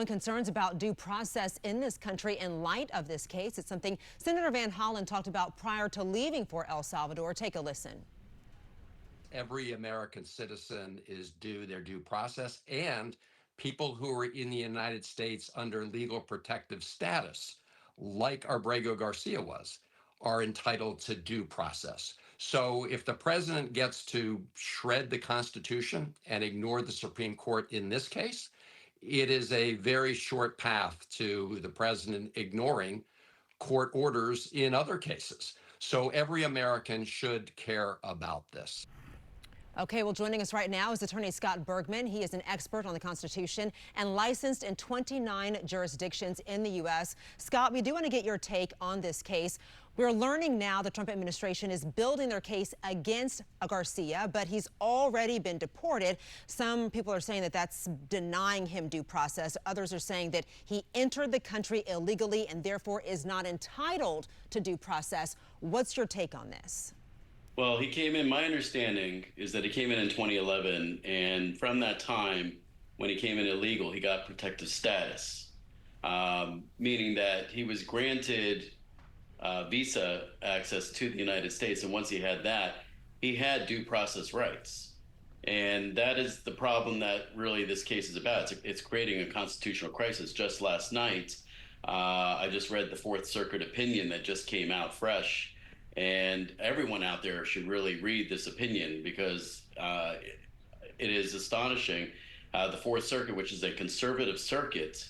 Concerns about due process in this country in light of this case. It's something Senator Van Hollen talked about prior to leaving for El Salvador. Take a listen. Every American citizen is due their due process, and people who are in the United States under legal protective status, like Abrego Garcia was, are entitled to due process. So if the president gets to shred the Constitution and ignore the Supreme Court in this case, it is a very short path to the president ignoring court orders in other cases. So every American should care about this. Okay, well, joining us right now is attorney Scott Bergman. He is an expert on the Constitution and licensed in 29 jurisdictions in the U.S. Scott, we do want to get your take on this case. We're learning now the Trump administration is building their case against Garcia, but he's already been deported. Some people are saying that that's denying him due process. Others are saying that he entered the country illegally and therefore is not entitled to due process. What's your take on this? Well, he came in, my understanding is that he came in 2011, and from that time, when he came in illegal, he got protective status, meaning that he was granted visa access to the United States, and once he had that, he had due process rights. And that is the problem that really this case is about. It's creating a constitutional crisis. Just last night, I just read the Fourth Circuit opinion that just came out fresh. And everyone out there should really read this opinion because it is astonishing. The Fourth Circuit, which is a conservative circuit,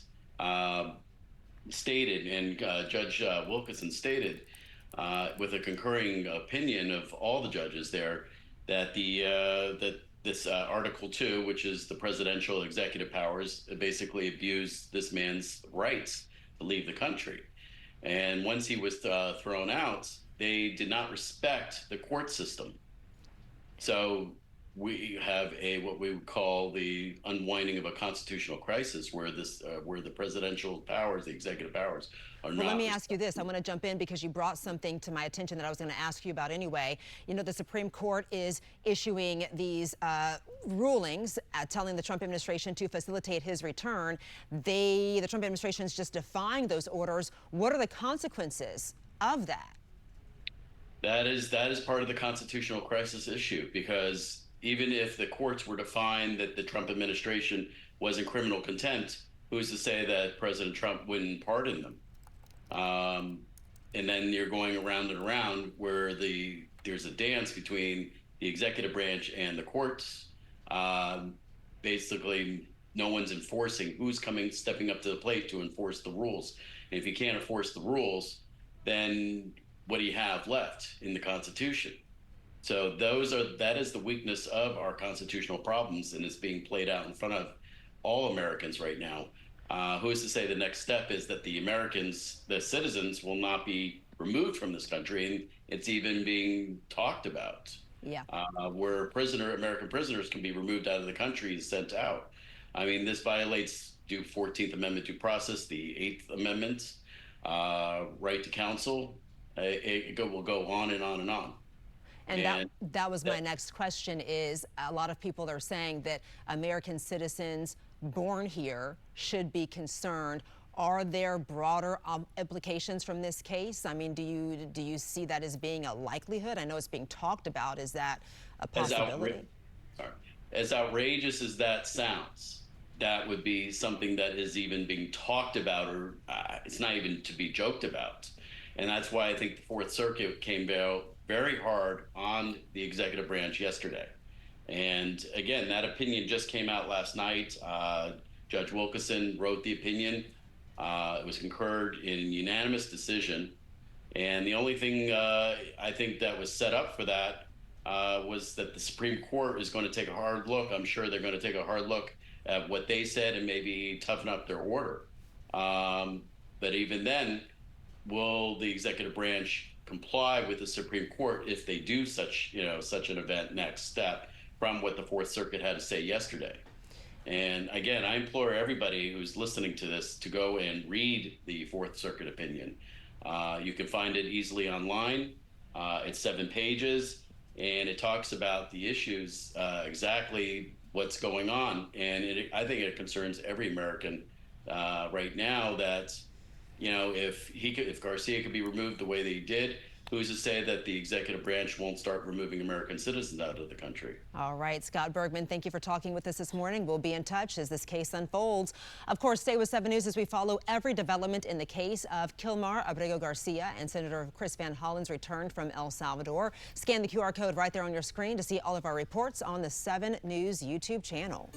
stated, and Judge Wilkinson stated, with a concurring opinion of all the judges there, that this Article 2, which is the presidential executive powers, basically abused this man's rights to leave the country. And once he was thrown out, they did not respect the court system. So we have what we would call the unwinding of a constitutional crisis, where the presidential powers, the executive powers, are not. Well, let me ask you this. I want to jump in because you brought something to my attention that I was going to ask you about anyway. You know, the Supreme Court is issuing these rulings telling the Trump administration to facilitate his return. The Trump administration is just defying those orders. What are the consequences of that? That is part of the constitutional crisis issue, because even if the courts were to find that the Trump administration was in criminal contempt, who's to say that President Trump wouldn't pardon them? And then you're going around and around where there's a dance between the executive branch and the courts. Basically, no one's enforcing who's stepping up to the plate to enforce the rules. And if you can't enforce the rules, then what do you have left in the Constitution? So that is the weakness of our constitutional problems, and it's being played out in front of all Americans right now. Who is to say the next step is that the Americans, the citizens, will not be removed from this country, and it's even being talked about. Yeah. Where American prisoners can be removed out of the country and sent out. I mean, this violates 14th Amendment due process, the 8th Amendment, right to counsel. It will go on and on and on. And that was my next question. Is a lot of people are saying that American citizens born here should be concerned. Are there broader implications from this case? I mean, do you see that as being a likelihood? I know it's being talked about. Is that a possibility? As outrageous as that sounds, that would be something that is even being talked about, or it's not even to be joked about. And that's why I think the Fourth Circuit came out very hard on the executive branch yesterday. And again, that opinion just came out last night. Judge Wilkinson wrote the opinion. It was concurred in unanimous decision. And the only thing I think that was set up for that was that the Supreme Court is going to take a hard look. I'm sure they're going to take a hard look at what they said and maybe toughen up their order. But even then, will the executive branch comply with the Supreme Court if they do such an event next step from what the Fourth Circuit had to say yesterday? And again, I implore everybody who's listening to this to go and read the Fourth Circuit opinion. You can find it easily online. It's 7 pages, and it talks about the issues, exactly what's going on. And I think it concerns every American right now that, if Garcia could be removed the way that he did, who's to say that the executive branch won't start removing American citizens out of the country? All right, Scott Bergman, thank you for talking with us this morning. We'll be in touch as this case unfolds. Of course, stay with 7 News as we follow every development in the case of Kilmar Abrego Garcia and Senator Chris Van Hollen's return from El Salvador. Scan the QR code right there on your screen to see all of our reports on the 7 News YouTube channel.